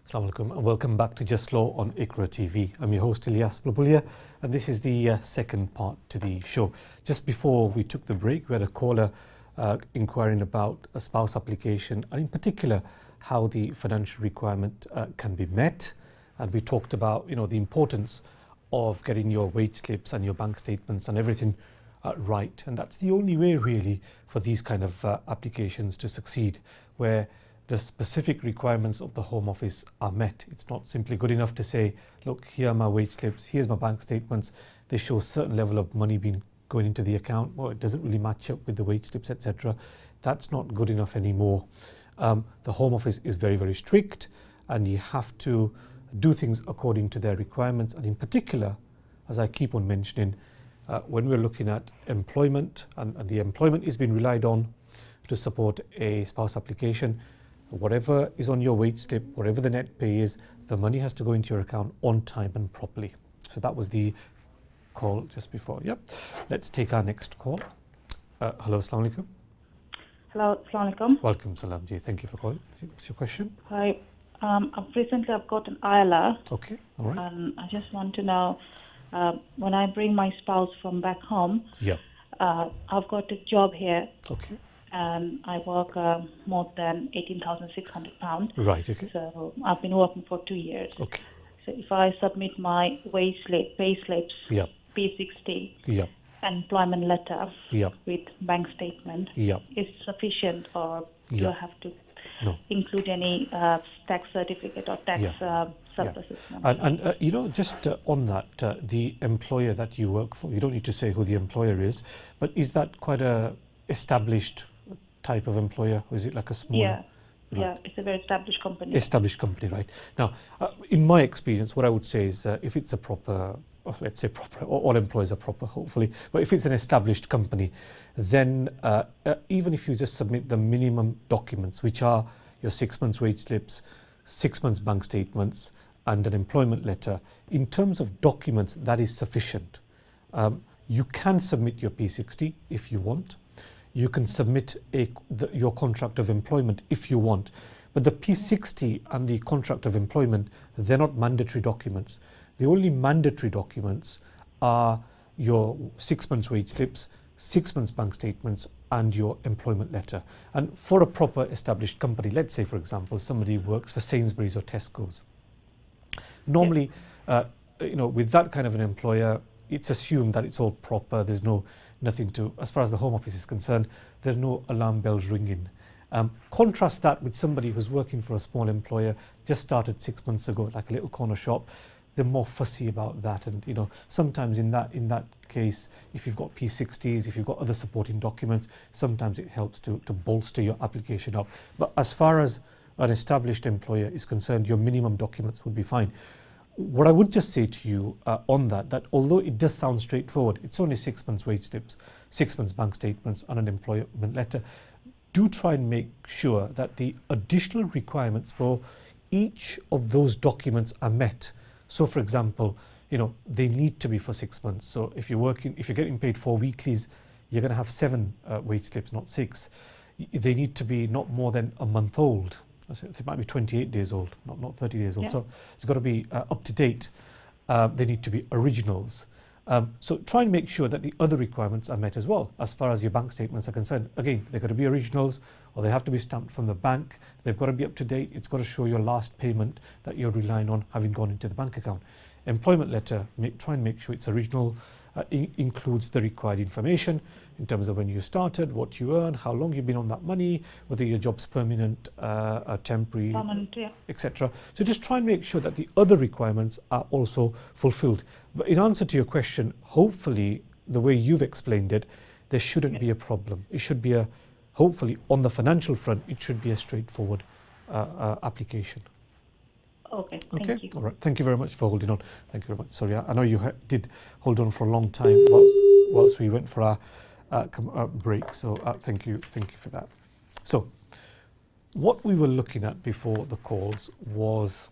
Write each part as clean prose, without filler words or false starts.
Assalamu alaikum and welcome back to Just Law on IQRA TV. I'm your host hasb-e-haal and this is the second part to the show. Just before we took the break, we had a caller inquiring about a spouse application and in particular how the financial requirement can be met, and we talked about the importance of getting your wage slips and your bank statements and everything right, and that's the only way really for these kind of applications to succeed, where the specific requirements of the Home Office are met. It's not simply good enough to say, look, here are my wage slips, here's my bank statements, they show a certain level of money being going into the account, well, it doesn't really match up with the wage slips, etc. That's not good enough anymore. The Home Office is very, very strict, and you have to do things according to their requirements, and in particular, as I keep on mentioning, when we're looking at employment, and the employment is being relied on to support a spouse application, whatever is on your wage slip, whatever the net pay is, the money has to go into your account on time and properly. So that was the call just before. Yep. Let's take our next call. Hello, assalamu alaikum. Hello, assalamu alaikum. Welcome, salam ji. Thank you for calling. What's your question? Hi. Recently I've got an ILR. Okay, all right. And I just want to know, when I bring my spouse from back home, Yeah. I've got a job here. Okay. And I work more than £18,600. Right, okay. So I've been working for 2 years. Okay. So if I submit my wage slip, pay slips, Yeah. P60, Yeah. employment letter Yeah. with bank statement, Yeah. is sufficient, or do Yeah. I have to No. include any tax certificate or tax surpluses? And just on that, the employer that you work for, you don't need to say who the employer is, but is that quite a established type of employer, or is it like a small? Yeah, yeah, it's a very established company. Established company, right. Now, in my experience, what I would say is if it's a proper, let's say proper, all employers are proper, hopefully, but if it's an established company, then even if you just submit the minimum documents, which are your 6 months wage slips, 6 months bank statements, and an employment letter, in terms of documents, that is sufficient. You can submit your P60 if you want. You can submit your contract of employment if you want, but the P60 and the contract of employment, they're not mandatory documents. The only mandatory documents are your 6 months wage slips, 6 months bank statements, and your employment letter. And for a proper established company, let's say for example somebody works for Sainsbury's or Tesco's, normally with that kind of an employer, it's assumed that it's all proper. There's nothing to, as far as the Home Office is concerned, there are no alarm bells ringing. Contrast that with somebody who's working for a small employer, just started 6 months ago, like a little corner shop. They're more fussy about that, and sometimes in that case, if you've got P60s, if you've got other supporting documents, sometimes it helps to bolster your application up. But as far as an established employer is concerned, your minimum documents would be fine. What I would just say to you on that although it does sound straightforward, it's only 6 months wage slips, 6 months bank statements, and an employment letter. Do try and make sure that the additional requirements for each of those documents are met. So for example, they need to be for 6 months. So if you're getting paid 4 weeklies, you're going to have 7 wage slips, not 6. They need to be not more than a month old. They might be 28 days old, not 30 days old. Yeah. So it's got to be up to date. They need to be originals. So try and make sure that the other requirements are met as well. As far as your bank statements are concerned, again, they've got to be originals, or they have to be stamped from the bank. They've got to be up to date. It's got to show your last payment that you're relying on having gone into the bank account. Employment letter, try and make sure it's original, includes the required information in terms of when you started, what you earn, how long you've been on that money, whether your job's permanent, temporary, yeah, etc. So just try and make sure that the other requirements are also fulfilled. But in answer to your question, hopefully the way you've explained it, there shouldn't be a problem. It should be hopefully on the financial front, it should be a straightforward application. Okay, okay, thank you. All right, thank you very much for holding on. Thank you very much. Sorry, I know you did hold on for a long time whilst we went for our break. So thank you for that. So what we were looking at before the calls was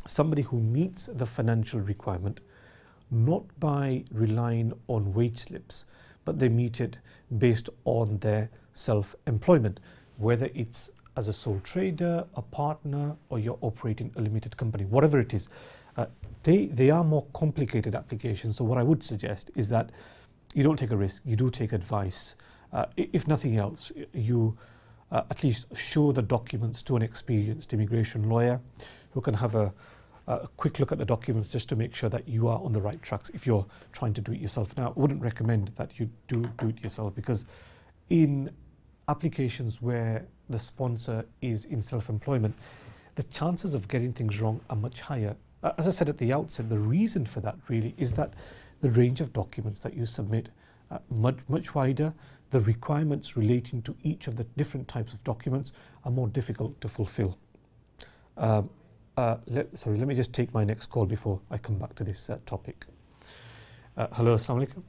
somebody who meets the financial requirement not by relying on wage slips, but they meet it based on their self-employment, whether it's as a sole trader, a partner, or you're operating a limited company, whatever it is, they are more complicated applications. So what I would suggest is that you don't take a risk, you do take advice. If nothing else, you at least show the documents to an experienced immigration lawyer who can have a quick look at the documents just to make sure that you are on the right tracks if you're trying to do it yourself. Now, I wouldn't recommend that you do it yourself, because in applications where the sponsor is in self-employment, the chances of getting things wrong are much higher. As I said at the outset, the reason for that really is that the range of documents that you submit are much wider. The requirements relating to each of the different types of documents are more difficult to fulfill. Let me just take my next call before I come back to this topic. Hello, Assalamu alaikum.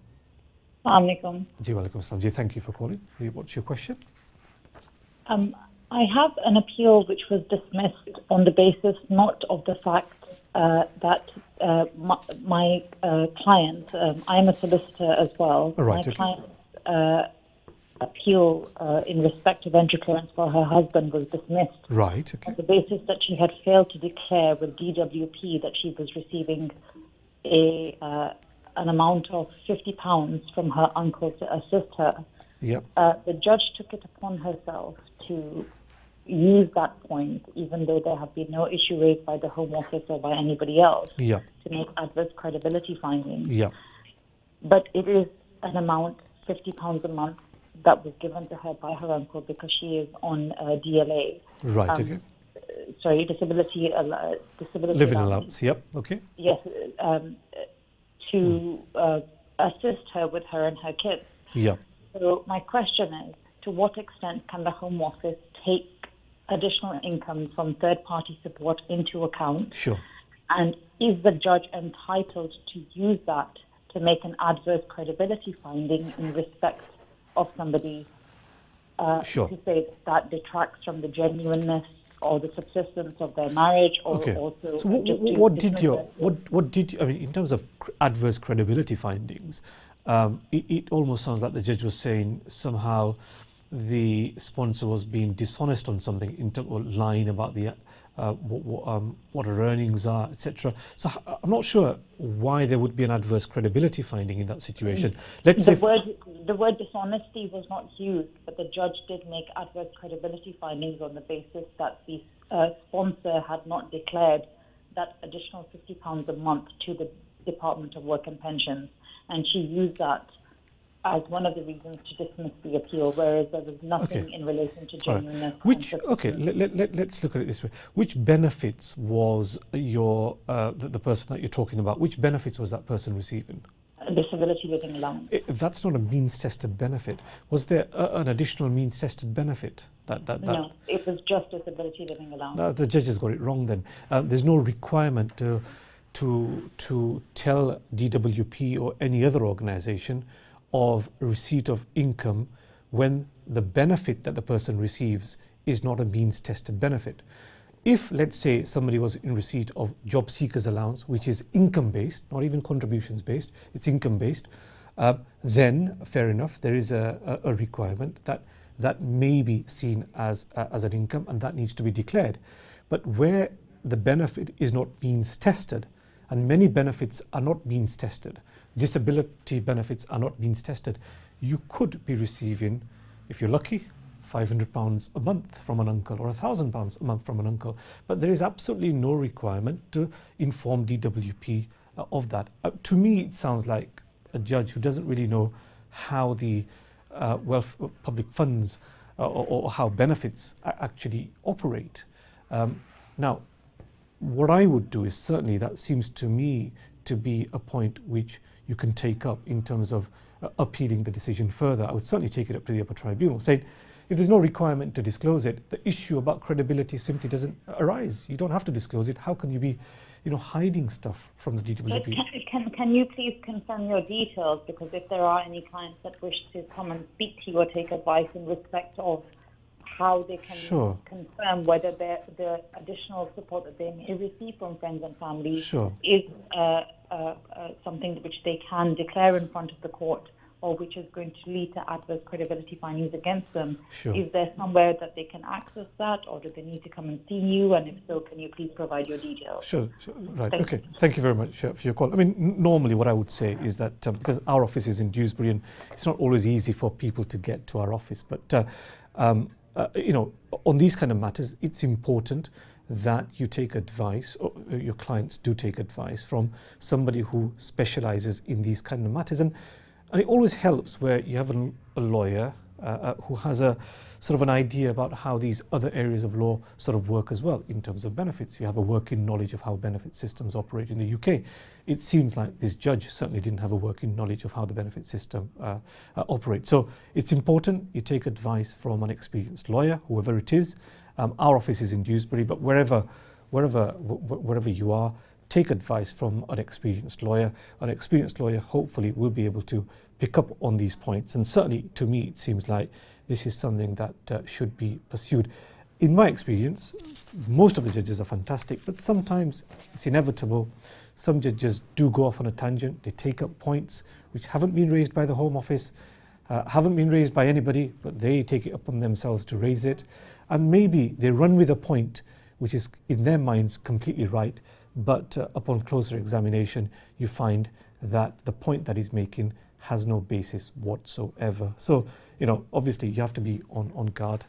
Assalamu alaikum. Ji walaikum assalam. Ji, thank you for calling. What's your question? I have an appeal which was dismissed on the basis not of the fact that my client, I'm a solicitor as well, Right, my client's appeal in respect of entry clearance for her husband was dismissed. Right, okay. On the basis that she had failed to declare with DWP that she was receiving an amount of £50 from her uncle to assist her. Yep. The judge took it upon herself to use that point, even though there have been no issue raised by the Home Office or by anybody else, Yeah. to make adverse credibility findings. Yeah. But it is an amount, £50 a month, that was given to her by her uncle because she is on DLA. Right, okay. Sorry, disability Living allowance, yep, okay. Yes, to assist her with her and her kids. Yeah. So my question is, to what extent can the Home Office take additional income from third-party support into account? Sure. And is the judge entitled to use that to make an adverse credibility finding in respect of somebody Sure. to say that detracts from the genuineness or the subsistence of their marriage, or Okay. also So just to what did dismiss your it? what did you, I mean, in terms of adverse credibility findings, it almost sounds like the judge was saying somehow the sponsor was being dishonest on something, in terms of lying about the what her earnings are, etc. So I'm not sure why there would be an adverse credibility finding in that situation. Let's say The word dishonesty was not used, but the judge did make adverse credibility findings on the basis that the sponsor had not declared that additional £50 a month to the Department of Work and Pensions, and she used that as one of the reasons to dismiss the appeal, whereas there was nothing in relation to genuineness. Let's look at it this way. Which benefits was the person that you're talking about, which benefits was that person receiving? Disability living allowance. That's not a means-tested benefit. Was there an additional means-tested benefit? No, it was just disability living allowance. The judge has got it wrong then. There's no requirement to tell DWP or any other organisation of receipt of income when the benefit that the person receives is not a means-tested benefit. If, let's say, somebody was in receipt of job seekers allowance, which is income-based, not even contributions-based, it's income-based, then, fair enough, there is a requirement that may be seen as an income, and that needs to be declared. But where the benefit is not means-tested, and many benefits are not means-tested, disability benefits are not means-tested, you could be receiving, if you're lucky, £500 a month from an uncle, or £1,000 a month from an uncle. But there is absolutely no requirement to inform DWP of that. To me, it sounds like a judge who doesn't really know how the public funds or how benefits actually operate. Now, what I would do is, certainly that seems to me to be a point which you can take up in terms of appealing the decision further. I would certainly take it up to the upper tribunal, saying if there's no requirement to disclose it, the issue about credibility simply doesn't arise. You don't have to disclose it. How can you be, hiding stuff from the DWP? Can you please confirm your details? Because if there are any clients that wish to come and speak to you or take advice in respect of how they can confirm whether the additional support that they may receive from friends and family is something which they can declare in front of the court, or which is going to lead to adverse credibility findings against them. Sure. Is there somewhere that they can access that, or do they need to come and see you? And if so, can you please provide your details? Sure. Right. Okay. Thank you very much for your call. I mean, normally what I would say is that because our office is in Dewsbury and it's not always easy for people to get to our office, but you know, on these kind of matters, it's important that you take advice, or your clients do take advice from somebody who specializes in these kind of matters. And it always helps where you have a lawyer who has a sort of an idea about how these other areas of law sort of work as well in terms of benefits. You have a working knowledge of how benefit systems operate in the UK. It seems like this judge certainly didn't have a working knowledge of how the benefit system operates. So it's important you take advice from an experienced lawyer, whoever it is. Our office is in Dewsbury, but wherever you are, take advice from an experienced lawyer. An experienced lawyer hopefully will be able to pick up on these points. And certainly to me, it seems like this is something that should be pursued. In my experience, most of the judges are fantastic, but sometimes it's inevitable. Some judges do go off on a tangent. They take up points which haven't been raised by the Home Office, haven't been raised by anybody, but they take it upon themselves to raise it. And maybe they run with a point which is in their minds completely right, but upon closer examination, you find that the point that he's making has no basis whatsoever. So, you know, obviously you have to be on guard,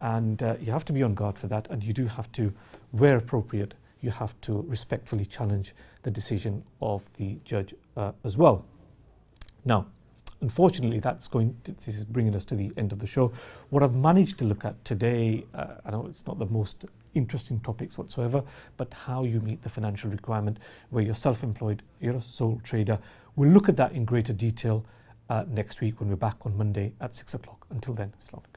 and you have to be on guard for that, and you do have to, where appropriate, you have to respectfully challenge the decision of the judge as well. Now, unfortunately, this is bringing us to the end of the show. What I've managed to look at today, I know it's not the most interesting topics whatsoever, but how you meet the financial requirement where you're self-employed, you're a sole trader. We'll look at that in greater detail next week when we're back on Monday at 6 o'clock. Until then, Assalamu alaikum.